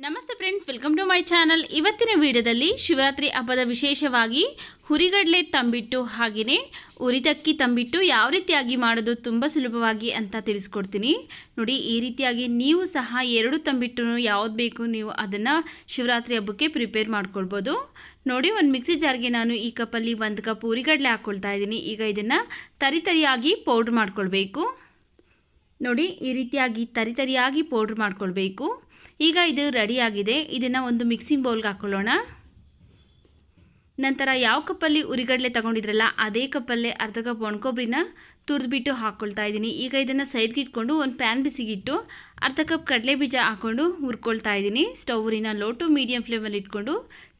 ನಮಸ್ತೆ friends, welcome to my channel. ಇವತ್ತಿನ ವಿಡಿಯೋದಲ್ಲಿ ಶಿವರಾತ್ರಿ ಹಬ್ಬದ ವಿಶೇಷವಾಗಿ ಹುರಿಗಡಲೆ ತಂಬಿಟ್ಟು ಹಾಗೆಯೇ ಉರಿದಕ್ಕಿ ತಂಬಿಟ್ಟು ಯಾವ ರೀತಿಯಾಗಿ ಮಾಡೋದು ತುಂಬ ಸುಲಭವಾಗಿ ಅಂತ ತಿಳಿಸ್ಕೊಡ್ತೀನಿ. ನೋಡಿ, ಈ ರೀತಿಯಾಗಿ ನೀವು ಸಹ ಎರಡು ತಂಬಿಟ್ಟು ಯಾವ್ದು ಬೇಕು ನೀವು ಅದನ್ನು ಶಿವರಾತ್ರಿ ಹಬ್ಬಕ್ಕೆ ಪ್ರಿಪೇರ್ ಮಾಡ್ಕೊಳ್ಬೋದು. ನೋಡಿ, ಒಂದು ಮಿಕ್ಸಿ ಜಾರ್ಗೆ ನಾನು ಈ ಕಪ್ಪಲ್ಲಿ 1 ಕಪ್ ಹುರಿಗಡಲೆ ಹಾಕ್ಕೊಳ್ತಾ ಇದ್ದೀನಿ. ಈಗ ಇದನ್ನು ತರಿಯಾಗಿ ಪೌಡ್ರ್ ಮಾಡ್ಕೊಳ್ಬೇಕು. ನೋಡಿ, ಈ ರೀತಿಯಾಗಿ ತರಿಯಾಗಿ ಪೌಡ್ರ್ ಮಾಡ್ಕೊಳ್ಬೇಕು. ಈಗ ಇದು ರೆಡಿಯಾಗಿದೆ. ಇದನ್ನು ಒಂದು ಮಿಕ್ಸಿಂಗ್ ಬೌಲ್ಗೆ ಹಾಕ್ಕೊಳ್ಳೋಣ. ನಂತರ ಯಾವ ಕಪ್ಪಲ್ಲಿ ಉರಿಗಡಲೆ ತಗೊಂಡಿದ್ರಲ್ಲ ಅದೇ ಕಪ್ಪಲ್ಲೇ ಅರ್ಧ ಕಪ್ ಒಣಕೊಬ್ಬರಿನ ತುರಿದ್ಬಿಟ್ಟು ಹಾಕ್ಕೊಳ್ತಾ ಇದ್ದೀನಿ. ಈಗ ಇದನ್ನು ಸೈಡ್ಗೆ ಇಟ್ಕೊಂಡು ಒಂದು ಪ್ಯಾನ್ ಬಿಸಿಗಿಟ್ಟು ಅರ್ಧ ಕಪ್ ಕಡಲೆ ಬೀಜ ಹಾಕ್ಕೊಂಡು ಹುರ್ಕೊಳ್ತಾ ಇದ್ದೀನಿ. ಸ್ಟವ್ನ ಲೋ ಟು ಮೀಡಿಯಮ್ ಫ್ಲೇಮಲ್ಲಿ ಇಟ್ಕೊಂಡು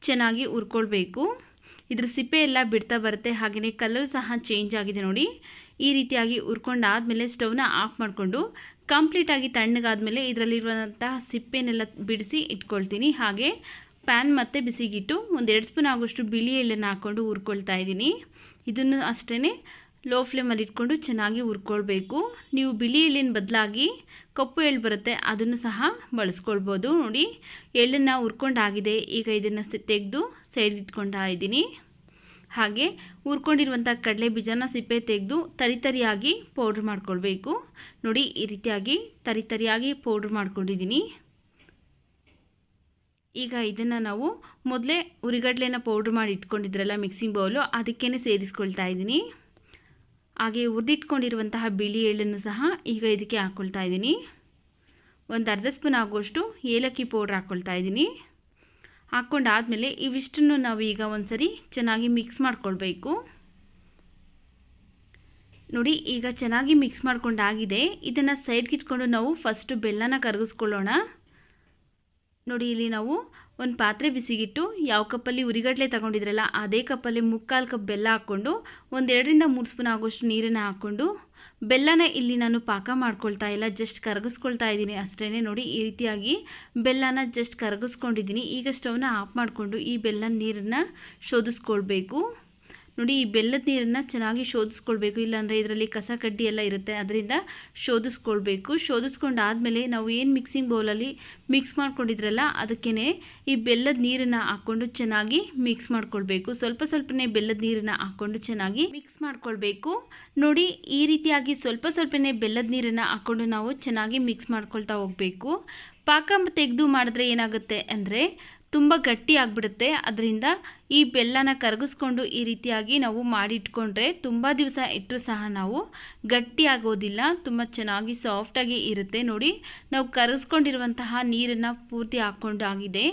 ಚೆನ್ನಾಗಿ ಹುರ್ಕೊಳ್ಬೇಕು. ಇದ್ರ ಸಿಪ್ಪೆ ಎಲ್ಲ ಬಿಡ್ತಾ ಬರುತ್ತೆ, ಹಾಗೆಯೇ ಕಲರ್ ಸಹ ಚೇಂಜ್ ಆಗಿದೆ. ನೋಡಿ, ಈ ರೀತಿಯಾಗಿ ಹುರ್ಕೊಂಡಾದಮೇಲೆ ಸ್ಟವ್ನ ಆಫ್ ಮಾಡಿಕೊಂಡು ಕಂಪ್ಲೀಟಾಗಿ ತಣ್ಣಗಾದ್ಮೇಲೆ ಇದರಲ್ಲಿರುವಂತಹ ಸಿಪ್ಪೆನೆಲ್ಲ ಬಿಡಿಸಿ ಇಟ್ಕೊಳ್ತೀನಿ. ಹಾಗೆ ಪ್ಯಾನ್ ಮತ್ತೆ ಬಿಸಿಗಿಟ್ಟು 1-2 ಸ್ಪೂನ್ ಆಗೋಷ್ಟು ಬಿಳಿ ಎಳ್ಳನ್ನು ಹಾಕ್ಕೊಂಡು ಹುರ್ಕೊಳ್ತಾ ಇದ್ದೀನಿ. ಇದನ್ನು ಅಷ್ಟೇ ಲೋ ಫ್ಲೇಮಲ್ಲಿ ಇಟ್ಕೊಂಡು ಚೆನ್ನಾಗಿ ಹುರ್ಕೊಳ್ಬೇಕು. ನೀವು ಬಿಳಿ ಎಳ್ಳಿನ ಬದಲಾಗಿ ಕಪ್ಪು ಎಳ್ಳು ಬರುತ್ತೆ, ಅದನ್ನು ಸಹ ಬಳಸ್ಕೊಳ್ಬೋದು. ನೋಡಿ, ಎಳ್ಳನ್ನು ಹುರ್ಕೊಂಡಾಗಿದೆ. ಈಗ ಇದನ್ನು ತೆಗೆದು ಸೈಡ್ ಇಟ್ಕೊಳ್ತಾ ಇದ್ದೀನಿ. ಹಾಗೆ ಹುರ್ಕೊಂಡಿರುವಂಥ ಕಡಲೆ ಬೀಜನ ಸಿಪ್ಪೆ ತೆಗೆದು ತರಿಯಾಗಿ ಪೌಡ್ರ್ ಮಾಡ್ಕೊಳ್ಬೇಕು. ನೋಡಿ, ಈ ರೀತಿಯಾಗಿ ತರಿಯಾಗಿ ಪೌಡ್ರ್ ಮಾಡ್ಕೊಂಡಿದ್ದೀನಿ. ಈಗ ಇದನ್ನು ನಾವು ಮೊದಲೇ ಹುರಿಗಡಲೆನ ಪೌಡ್ರ್ ಮಾಡಿ ಇಟ್ಕೊಂಡಿದ್ರಲ್ಲ ಮಿಕ್ಸಿಂಗ್ ಬೌಲು, ಅದಕ್ಕೇ ಸೇರಿಸ್ಕೊಳ್ತಾ ಇದ್ದೀನಿ. ಹಾಗೆ ಹುರಿದಿಟ್ಕೊಂಡಿರುವಂತಹ ಬಿಳಿ ಎಳ್ಳನ್ನು ಸಹ ಈಗ ಇದಕ್ಕೆ ಹಾಕ್ಕೊಳ್ತಾ ಇದ್ದೀನಿ. ಒಂದು ಅರ್ಧ ಸ್ಪೂನ್ ಆಗುವಷ್ಟು ಏಲಕ್ಕಿ ಪೌಡ್ರ್ ಹಾಕ್ಕೊಳ್ತಾ ಇದ್ದೀನಿ. ಹಾಕ್ಕೊಂಡಾದಮೇಲೆ ಇವಿಷ್ಟನ್ನು ನಾವು ಈಗ ಒಂದ್ಸರಿ ಚೆನ್ನಾಗಿ ಮಿಕ್ಸ್ ಮಾಡ್ಕೊಳ್ಬೇಕು. ನೋಡಿ, ಈಗ ಚೆನ್ನಾಗಿ ಮಿಕ್ಸ್ ಮಾಡ್ಕೊಂಡಾಗಿದೆ. ಇದನ್ನು ಸೈಡ್ಗೆ ಇಟ್ಕೊಂಡು ನಾವು ಫಸ್ಟು ಬೆಲ್ಲನ ಕರಗಿಸ್ಕೊಳ್ಳೋಣ. ನೋಡಿ, ಇಲ್ಲಿ ನಾವು ಒಂದು ಪಾತ್ರೆ ಬಿಸಿಗಿಟ್ಟು ಯಾವ ಕಪ್ಪಲ್ಲಿ ಉರಿಗಡಲೆ ತಗೊಂಡಿದ್ರಲ್ಲ ಅದೇ ಕಪ್ಪಲ್ಲಿ 3/4 ಕಪ್ ಬೆಲ್ಲ ಹಾಕ್ಕೊಂಡು 1-2-3 ಸ್ಪೂನ್ ಆಗೋಷ್ಟು ನೀರನ್ನು ಹಾಕ್ಕೊಂಡು ಬೆಲ್ಲನ ಇಲ್ಲಿ ನಾನು ಪಾಕ ಮಾಡ್ಕೊಳ್ತಾ ಇಲ್ಲ, ಜಸ್ಟ್ ಕರಗಿಸ್ಕೊಳ್ತಾ ಇದ್ದೀನಿ ಅಷ್ಟೇ. ನೋಡಿ, ಈ ರೀತಿಯಾಗಿ ಬೆಲ್ಲನ ಜಸ್ಟ್ ಕರಗಿಸ್ಕೊಂಡಿದ್ದೀನಿ. ಈಗ ಸ್ಟವ್ನ ಆಫ್ ಮಾಡಿಕೊಂಡು ಈ ಬೆಲ್ಲದ ನೀರನ್ನು ಶೋಧಿಸ್ಕೊಳ್ಬೇಕು. ನೋಡಿ, ಈ ಬೆಲ್ಲದ ನೀರನ್ನು ಚೆನ್ನಾಗಿ ಶೋಧಿಸ್ಕೊಳ್ಬೇಕು, ಇಲ್ಲಾಂದರೆ ಇದರಲ್ಲಿ ಕಸ ಕಡ್ಡಿ ಎಲ್ಲ ಇರುತ್ತೆ, ಅದರಿಂದ ಶೋಧಿಸ್ಕೊಳ್ಬೇಕು. ಶೋಧಿಸ್ಕೊಂಡಾದಮೇಲೆ ನಾವು ಏನು ಮಿಕ್ಸಿಂಗ್ ಬೌಲಲ್ಲಿ ಮಿಕ್ಸ್ ಮಾಡ್ಕೊಂಡಿದ್ರಲ್ಲ ಅದಕ್ಕೇ ಈ ಬೆಲ್ಲದ ನೀರನ್ನು ಹಾಕ್ಕೊಂಡು ಚೆನ್ನಾಗಿ ಮಿಕ್ಸ್ ಮಾಡ್ಕೊಳ್ಬೇಕು. ಸ್ವಲ್ಪನೇ ಬೆಲ್ಲದ ನೀರನ್ನು ಹಾಕ್ಕೊಂಡು ಚೆನ್ನಾಗಿ ಮಿಕ್ಸ್ ಮಾಡ್ಕೊಳ್ಬೇಕು. ನೋಡಿ, ಈ ರೀತಿಯಾಗಿ ಸ್ವಲ್ಪನೇ ಬೆಲ್ಲದ ನೀರನ್ನು ಹಾಕ್ಕೊಂಡು ನಾವು ಚೆನ್ನಾಗಿ ಮಿಕ್ಸ್ ಮಾಡ್ಕೊಳ್ತಾ ಹೋಗಬೇಕು. ಪಾಕ ತೆಗೆದು ಮಾಡಿದ್ರೆ ಏನಾಗುತ್ತೆ ಅಂದರೆ ತುಂಬ ಗಟ್ಟಿ ಆಗಿಬಿಡುತ್ತೆ. ಅದರಿಂದ ಈ ಬೆಲ್ಲನ ಕರಗಿಸ್ಕೊಂಡು ಈ ರೀತಿಯಾಗಿ ನಾವು ಮಾಡಿಟ್ಕೊಂಡ್ರೆ ತುಂಬ ದಿವಸ ಇಟ್ಟರೂ ಸಹ ನಾವು ಗಟ್ಟಿ ಆಗೋದಿಲ್ಲ, ತುಂಬ ಚೆನ್ನಾಗಿ ಸಾಫ್ಟಾಗಿ ಇರುತ್ತೆ. ನೋಡಿ, ನಾವು ಕರಗಿಸ್ಕೊಂಡಿರುವಂತಹ ನೀರನ್ನು ಪೂರ್ತಿ ಹಾಕ್ಕೊಂಡು ಆಗಿದೆ.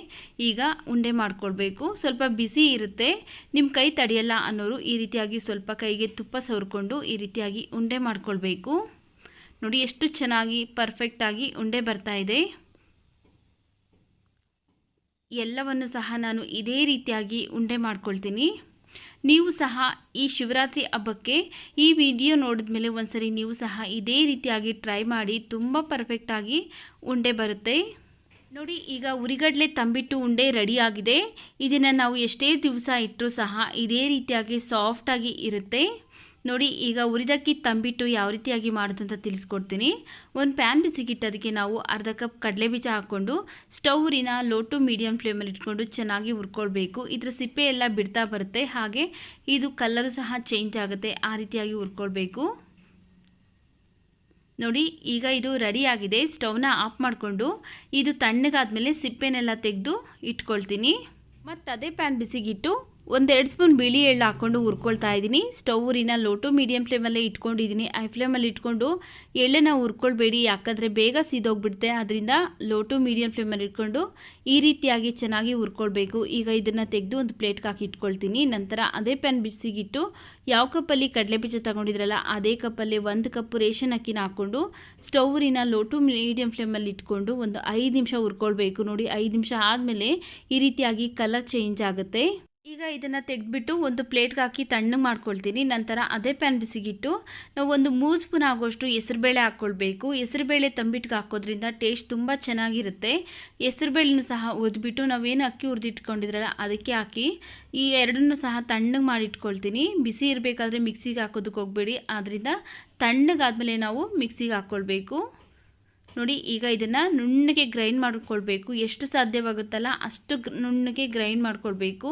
ಈಗ ಉಂಡೆ ಮಾಡ್ಕೊಳ್ಬೇಕು. ಸ್ವಲ್ಪ ಬಿಸಿ ಇರುತ್ತೆ, ನಿಮ್ಮ ಕೈ ತಡೆಯಲ್ಲ ಅನ್ನೋರು ಈ ರೀತಿಯಾಗಿ ಸ್ವಲ್ಪ ಕೈಗೆ ತುಪ್ಪ ಸವರ್ಕೊಂಡು ಈ ರೀತಿಯಾಗಿ ಉಂಡೆ ಮಾಡ್ಕೊಳ್ಬೇಕು. ನೋಡಿ, ಎಷ್ಟು ಚೆನ್ನಾಗಿ ಪರ್ಫೆಕ್ಟಾಗಿ ಉಂಡೆ ಬರ್ತಾ ಇದೆ. ಎಲ್ಲವನ್ನು ಸಹ ನಾನು ಇದೇ ರೀತಿಯಾಗಿ ಉಂಡೆ ಮಾಡ್ಕೊಳ್ತೀನಿ. ನೀವು ಸಹ ಈ ಶಿವರಾತ್ರಿ ಹಬ್ಬಕ್ಕೆ ಈ ವಿಡಿಯೋ ನೋಡಿದ ಮೇಲೆ ಒಂದ್ಸರಿ ನೀವು ಸಹ ಇದೇ ರೀತಿಯಾಗಿ ಟ್ರೈ ಮಾಡಿ, ತುಂಬ ಪರ್ಫೆಕ್ಟಾಗಿ ಉಂಡೆ ಬರುತ್ತೆ. ನೋಡಿ, ಈಗ ಉರಿಗಡಲೆ ತಂಬಿಟ್ಟು ಉಂಡೆ ರೆಡಿಯಾಗಿದೆ. ಇದನ್ನು ನಾವು ಎಷ್ಟೇ ದಿವಸ ಇಟ್ಟರೂ ಸಹ ಇದೇ ರೀತಿಯಾಗಿ ಸಾಫ್ಟಾಗಿ ಇರುತ್ತೆ. ನೋಡಿ, ಈಗ ಉರಿದಕ್ಕಿ ತಂಬಿಟ್ಟು ಯಾವ ರೀತಿಯಾಗಿ ಮಾಡೋದು ಅಂತ ತಿಳಿಸ್ಕೊಡ್ತೀನಿ. ಒಂದು ಪ್ಯಾನ್ ಬಿಸಿಗಿಟ್ಟು ಅದಕ್ಕೆ ನಾವು ಅರ್ಧ ಕಪ್ ಕಡಲೆ ಬೀಜ ಹಾಕ್ಕೊಂಡು ಸ್ಟವ್ನ ಲೋ ಟು ಮೀಡಿಯಮ್ ಫ್ಲೇಮಲ್ಲಿ ಇಟ್ಕೊಂಡು ಚೆನ್ನಾಗಿ ಹುರ್ಕೊಳ್ಬೇಕು. ಇದರ ಸಿಪ್ಪೆ ಎಲ್ಲ ಬಿಡ್ತಾ ಬರುತ್ತೆ, ಹಾಗೆ ಇದು ಕಲರು ಸಹ ಚೇಂಜ್ ಆಗುತ್ತೆ, ಆ ರೀತಿಯಾಗಿ ಹುರ್ಕೊಳ್ಬೇಕು. ನೋಡಿ, ಈಗ ಇದು ರೆಡಿಯಾಗಿದೆ. ಸ್ಟವ್ನ ಆಫ್ ಮಾಡಿಕೊಂಡು ಇದು ತಣ್ಣಗಾದ್ಮೇಲೆ ಸಿಪ್ಪೆನೆಲ್ಲ ತೆಗೆದು ಇಟ್ಕೊಳ್ತೀನಿ. ಮತ್ತು ಅದೇ ಪ್ಯಾನ್ ಬಿಸಿಗಿಟ್ಟು 1-2 ಸ್ಪೂನ್ ಬಿಳಿ ಎಳ್ಳು ಹಾಕ್ಕೊಂಡು ಹುರ್ಕೊಳ್ತಾ ಇದ್ದೀನಿ. ಸ್ಟವ್ನ ಲೋ ಟು ಮೀಡಿಯಮ್ ಫ್ಲೇಮಲ್ಲೇ ಇಟ್ಕೊಂಡಿದ್ದೀನಿ. ಹೈ ಫ್ಲೇಮಲ್ಲಿ ಇಟ್ಕೊಂಡು ಎಳ್ಳನ್ನು ಹುರ್ಕೊಳ್ಬೇಡಿ, ಯಾಕಂದರೆ ಬೇಗ ಸೀದೋಗ್ಬಿಡುತ್ತೆ. ಅದರಿಂದ ಲೋ ಟು ಮೀಡಿಯಮ್ ಫ್ಲೇಮಲ್ಲಿ ಇಟ್ಕೊಂಡು ಈ ರೀತಿಯಾಗಿ ಚೆನ್ನಾಗಿ ಹುರ್ಕೊಳ್ಬೇಕು. ಈಗ ಇದನ್ನು ತೆಗೆದು ಒಂದು ಪ್ಲೇಟ್ಗೆ ಹಾಕಿ ಇಟ್ಕೊಳ್ತೀನಿ. ನಂತರ ಅದೇ ಪ್ಯಾನ್ ಬಿಸಿಗಿಟ್ಟು ಯಾವ ಕಪ್ಪಲ್ಲಿ ಕಡಲೆ ಬೀಜ ತಗೊಂಡಿದ್ರಲ್ಲ ಅದೇ ಕಪ್ಪಲ್ಲಿ 1 ಕಪ್ ರೇಷನ್ ಅಕ್ಕಿನ ಹಾಕ್ಕೊಂಡು ಸ್ಟವ್ನ ಲೋ ಟು ಮೀಡಿಯಮ್ ಫ್ಲೇಮಲ್ಲಿ ಇಟ್ಕೊಂಡು ಒಂದು 5 ನಿಮಿಷ ಹುರ್ಕೊಳ್ಬೇಕು. ನೋಡಿ, 5 ನಿಮಿಷ ಆದಮೇಲೆ ಈ ರೀತಿಯಾಗಿ ಕಲರ್ ಚೇಂಜ್ ಆಗುತ್ತೆ. ಈಗ ಇದನ್ನು ತೆಗೆದುಬಿಟ್ಟು ಒಂದು ಪ್ಲೇಟ್ಗೆ ಹಾಕಿ ತಣ್ಣಗೆ ಮಾಡ್ಕೊಳ್ತೀನಿ. ನಂತರ ಅದೇ ಪ್ಯಾನ್ ಬಿಸಿಗಿಟ್ಟು ನಾವು ಒಂದು 3 ಸ್ಪೂನ್ ಆಗೋಷ್ಟು ಹೆಸರುಬೇಳೆ ಹಾಕ್ಕೊಳ್ಬೇಕು. ಹೆಸರುಬೇಳೆ ತಂಬಿಟ್ಟಿಗೆ ಹಾಕೋದ್ರಿಂದ ಟೇಸ್ಟ್ ತುಂಬ ಚೆನ್ನಾಗಿರುತ್ತೆ. ಹೆಸರುಬೇಳೆನ ಸಹ ಒದ್ಬಿಟ್ಟು ನಾವೇನು ಅಕ್ಕಿ ಹುರಿದಿಟ್ಕೊಂಡಿದ್ರಲ್ಲ ಅದಕ್ಕೆ ಹಾಕಿ ಈ ಎರಡನ್ನೂ ಸಹ ತಣ್ಣಗೆ ಮಾಡಿಟ್ಕೊಳ್ತೀನಿ. ಬಿಸಿ ಇರಬೇಕಾದ್ರೆ ಮಿಕ್ಸಿಗೆ ಹಾಕೋದಕ್ಕೆ ಹೋಗಬೇಡಿ, ಆದ್ದರಿಂದ ತಣ್ಣಗಾದ್ಮೇಲೆ ನಾವು ಮಿಕ್ಸಿಗೆ ಹಾಕ್ಕೊಳ್ಬೇಕು. ನೋಡಿ ಈಗ ಇದನ್ನು ನುಣ್ಣಗೆ ಗ್ರೈಂಡ್ ಮಾಡ್ಕೊಳ್ಬೇಕು. ಎಷ್ಟು ಸಾಧ್ಯವಾಗುತ್ತಲ್ಲ ಅಷ್ಟು ನುಣ್ಣಗೆ ಗ್ರೈಂಡ್ ಮಾಡ್ಕೊಳ್ಬೇಕು.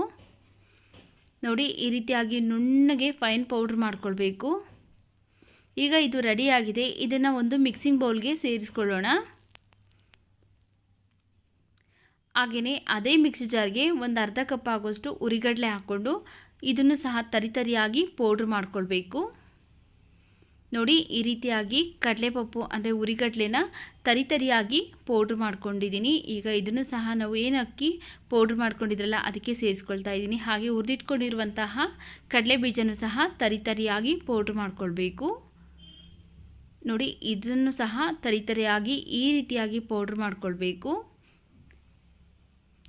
ನೋಡಿ ಈ ರೀತಿಯಾಗಿ ನುಣ್ಣಗೆ ಫೈನ್ ಪೌಡ್ರ್ ಮಾಡ್ಕೊಳ್ಬೇಕು. ಈಗ ಇದು ರೆಡಿಯಾಗಿದೆ. ಇದನ್ನು ಒಂದು ಮಿಕ್ಸಿಂಗ್ ಬೌಲ್ಗೆ ಸೇರಿಸ್ಕೊಳ್ಳೋಣ. ಹಾಗೆಯೇ ಅದೇ ಮಿಕ್ಸಿ ಜಾರ್ಗೆ ಒಂದು ಅರ್ಧ ಕಪ್ ಆಗೋಷ್ಟು ಉರಿಗಡಲೆ ಹಾಕ್ಕೊಂಡು ಇದನ್ನು ಸಹ ತರಿತರಿಯಾಗಿ ಪೌಡ್ರ್ ಮಾಡ್ಕೊಳ್ಬೇಕು. ನೋಡಿ ಈ ರೀತಿಯಾಗಿ ಕಡಲೆಪಪ್ಪು ಅಂದರೆ ಉರಿಗಡಲೆನ ತರಿತರಿಯಾಗಿ ಪೌಡ್ರ್ ಮಾಡ್ಕೊಂಡಿದ್ದೀನಿ. ಈಗ ಇದನ್ನು ಸಹ ನಾವು ಏನು ಅಕ್ಕಿ ಪೌಡ್ರ್ ಮಾಡ್ಕೊಂಡಿದ್ರಲ್ಲ ಅದಕ್ಕೆ ಸೇರಿಸ್ಕೊಳ್ತಾ ಇದ್ದೀನಿ. ಹಾಗೆ ಹುರಿದಿಟ್ಕೊಂಡಿರುವಂತಹ ಕಡಲೆ ಬೀಜನೂ ಸಹ ತರಿತರಿಯಾಗಿ ಪೌಡ್ರ್ ಮಾಡ್ಕೊಳ್ಬೇಕು. ನೋಡಿ ಇದನ್ನು ಸಹ ತರಿತರಿಯಾಗಿ ಈ ರೀತಿಯಾಗಿ ಪೌಡ್ರ್ ಮಾಡ್ಕೊಳ್ಬೇಕು.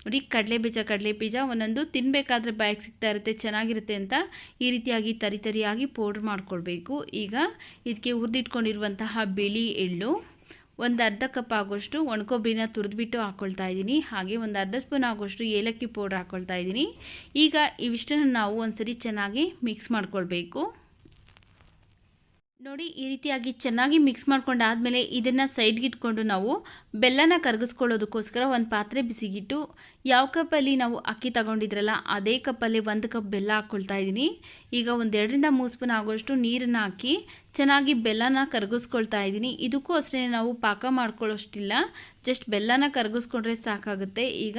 ನೋಡಿ ಕಡಲೆ ಬೀಜ ಒಂದೊಂದು ತಿನ್ನಬೇಕಾದ್ರೆ ಬಾಯಿಗೆ ಸಿಗ್ತಾ ಇರುತ್ತೆ, ಚೆನ್ನಾಗಿರುತ್ತೆ ಅಂತ ಈ ರೀತಿಯಾಗಿ ತರಿತರಿಯಾಗಿ ಪೌಡ್ರ್ ಮಾಡ್ಕೊಳ್ಬೇಕು. ಈಗ ಇದಕ್ಕೆ ಹುರಿದಿಟ್ಕೊಂಡಿರುವಂತಹ ಬಿಳಿ ಎಳ್ಳು, ಒಂದು ಅರ್ಧ ಕಪ್ ಆಗೋಷ್ಟು ಒಣಕೊಬ್ಬರಿನ ತುರಿದ್ಬಿಟ್ಟು ಹಾಕ್ಕೊಳ್ತಾ ಇದ್ದೀನಿ. ಹಾಗೆ ಒಂದು ಅರ್ಧ ಸ್ಪೂನ್ ಆಗೋಷ್ಟು ಏಲಕ್ಕಿ ಪೌಡ್ರ್ ಹಾಕ್ಕೊಳ್ತಾ ಇದ್ದೀನಿ. ಈಗ ಇವಿಷ್ಟನ್ನು ನಾವು ಒಂದ್ಸರಿ ಚೆನ್ನಾಗಿ ಮಿಕ್ಸ್ ಮಾಡ್ಕೊಳ್ಬೇಕು. ನೋಡಿ ಈ ರೀತಿಯಾಗಿ ಚೆನ್ನಾಗಿ ಮಿಕ್ಸ್ ಮಾಡ್ಕೊಂಡಾದಮೇಲೆ ಇದನ್ನು ಸೈಡ್ಗೆ ಇಟ್ಕೊಂಡು ನಾವು ಬೆಲ್ಲನ ಕರಗಿಸ್ಕೊಳ್ಳೋದಕ್ಕೋಸ್ಕರ ಒಂದು ಪಾತ್ರೆ ಬಿಸಿಗಿಟ್ಟು ಯಾವ ಕಪ್ಪಲ್ಲಿ ನಾವು ಅಕ್ಕಿ ತಗೊಂಡಿದ್ರಲ್ಲ ಅದೇ ಕಪ್ಪಲ್ಲಿ 1 ಕಪ್ ಬೆಲ್ಲ ಹಾಕ್ಕೊಳ್ತಾ ಇದ್ದೀನಿ. ಈಗ ಒಂದು 2ರಿಂದ 3 ಸ್ಪೂನ್ ಆಗೋಷ್ಟು ನೀರನ್ನು ಹಾಕಿ ಚೆನ್ನಾಗಿ ಬೆಲ್ಲನ ಕರಗಿಸ್ಕೊಳ್ತಾ ಇದ್ದೀನಿ. ಇದಕ್ಕೂ ಅಷ್ಟೇ ನಾವು ಪಾಕ ಮಾಡ್ಕೊಳ್ಳೋಷ್ಟಿಲ್ಲ, ಜಸ್ಟ್ ಬೆಲ್ಲನ ಕರಗಿಸ್ಕೊಂಡ್ರೆ ಸಾಕಾಗುತ್ತೆ. ಈಗ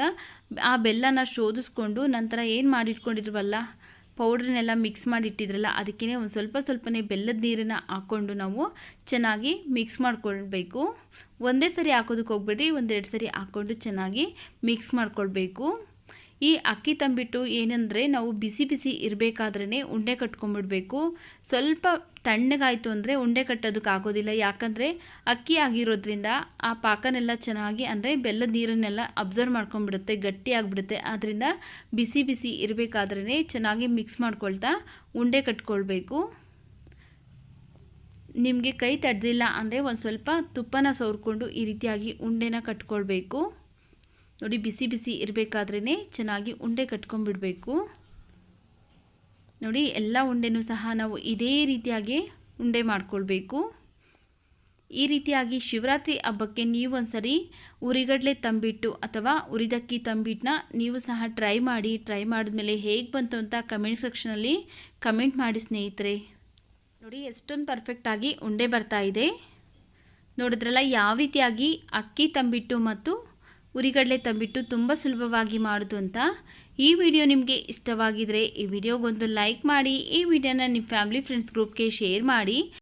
ಆ ಬೆಲ್ಲನ ಶೋಧಿಸ್ಕೊಂಡು ನಂತರ ಏನು ಮಾಡಿಟ್ಕೊಂಡಿದ್ವಲ್ಲ ಪೌಡ್ರನ್ನೆಲ್ಲ ಮಿಕ್ಸ್ ಮಾಡಿ ಇಟ್ಟಿದ್ರಲ್ಲ ಅದಕ್ಕೇ ಒಂದು ಸ್ವಲ್ಪನೇ ಬೆಲ್ಲದ ನೀರನ್ನು ಹಾಕ್ಕೊಂಡು ನಾವು ಚೆನ್ನಾಗಿ ಮಿಕ್ಸ್ ಮಾಡ್ಕೊಳ್ಬೇಕು. ಒಂದೇ ಸರಿ ಹಾಕೋದಕ್ಕೆ ಹೋಗ್ಬೇಡಿ, 1-2 ಸರಿ ಹಾಕ್ಕೊಂಡು ಚೆನ್ನಾಗಿ ಮಿಕ್ಸ್ ಮಾಡ್ಕೊಳ್ಬೇಕು. ಈ ಅಕ್ಕಿ ತಂಬಿಟ್ಟು ಏನಂದರೆ ನಾವು ಬಿಸಿ ಇರಬೇಕಾದ್ರೇ ಉಂಡೆ ಕಟ್ಕೊಂಡ್ಬಿಡ್ಬೇಕು. ಸ್ವಲ್ಪ ತಣ್ಣಗಾಯಿತು ಅಂದರೆ ಉಂಡೆ ಕಟ್ಟೋದಕ್ಕೆ ಆಗೋದಿಲ್ಲ, ಯಾಕಂದರೆ ಅಕ್ಕಿ ಆಗಿರೋದ್ರಿಂದ ಆ ಪಾಕನೆಲ್ಲ ಚೆನ್ನಾಗಿ ಅಂದರೆ ಬೆಲ್ಲದ ನೀರನ್ನೆಲ್ಲ ಅಬ್ಸರ್ವ್ ಮಾಡ್ಕೊಂಡ್ಬಿಡುತ್ತೆ, ಗಟ್ಟಿಯಾಗಿಬಿಡುತ್ತೆ. ಆದ್ದರಿಂದ ಬಿಸಿ ಇರಬೇಕಾದ್ರೇ ಚೆನ್ನಾಗಿ ಮಿಕ್ಸ್ ಮಾಡ್ಕೊಳ್ತಾ ಉಂಡೆ ಕಟ್ಕೊಳ್ಬೇಕು. ನಿಮಗೆ ಕೈ ತಡೆದಿಲ್ಲ ಅಂದರೆ ಒಂದು ಸ್ವಲ್ಪ ತುಪ್ಪನ ಸವರ್ಕೊಂಡು ಈ ರೀತಿಯಾಗಿ ಉಂಡೆನ ಕಟ್ಕೊಳ್ಬೇಕು. ನೋಡಿ ಬಿಸಿ ಇರಬೇಕಾದ್ರೇ ಚೆನ್ನಾಗಿ ಉಂಡೆ ಕಟ್ಕೊಂಡ್ಬಿಡಬೇಕು. ನೋಡಿ ಎಲ್ಲ ಉಂಡೆನೂ ಸಹ ನಾವು ಇದೇ ರೀತಿಯಾಗಿ ಉಂಡೆ ಮಾಡ್ಕೊಳ್ಬೇಕು. ಈ ರೀತಿಯಾಗಿ ಶಿವರಾತ್ರಿ ಹಬ್ಬಕ್ಕೆ ನೀವು ಒಂದ್ಸರಿ ಉರಿಗಡಲೆ ತಂಬಿಟ್ಟು ಅಥವಾ ಉರಿದಕ್ಕಿ ತಂಬಿಟ್ಟನ್ನ ನೀವು ಸಹ ಟ್ರೈ ಮಾಡಿದ್ಮೇಲೆ ಹೇಗೆ ಬಂತು ಅಂತ ಕಮೆಂಟ್ ಸೆಕ್ಷನಲ್ಲಿ ಕಮೆಂಟ್ ಮಾಡಿ ಸ್ನೇಹಿತರೆ. ನೋಡಿ ಎಷ್ಟೊಂದು ಪರ್ಫೆಕ್ಟಾಗಿ ಉಂಡೆ ಬರ್ತಾ ಇದೆ. ನೋಡಿದ್ರಲ್ಲ ಯಾವ ರೀತಿಯಾಗಿ ಅಕ್ಕಿ ತಂಬಿಟ್ಟು ಮತ್ತು ಉರಿಗಡಲೆ ತಂಬಿಟ್ಟು ತುಂಬ ಸುಲಭವಾಗಿ ಮಾಡೋದು ಅಂತ. ಈ ವಿಡಿಯೋ ನಿಮಗೆ ಇಷ್ಟವಾಗಿದ್ದರೆ ಈ ವಿಡಿಯೋಗೊಂದು ಲೈಕ್ ಮಾಡಿ, ಈ ವಿಡಿಯೋನ ನಿಮ್ಮ ಫ್ಯಾಮಿಲಿ ಫ್ರೆಂಡ್ಸ್ ಗ್ರೂಪ್ಗೆ ಶೇರ್ ಮಾಡಿ.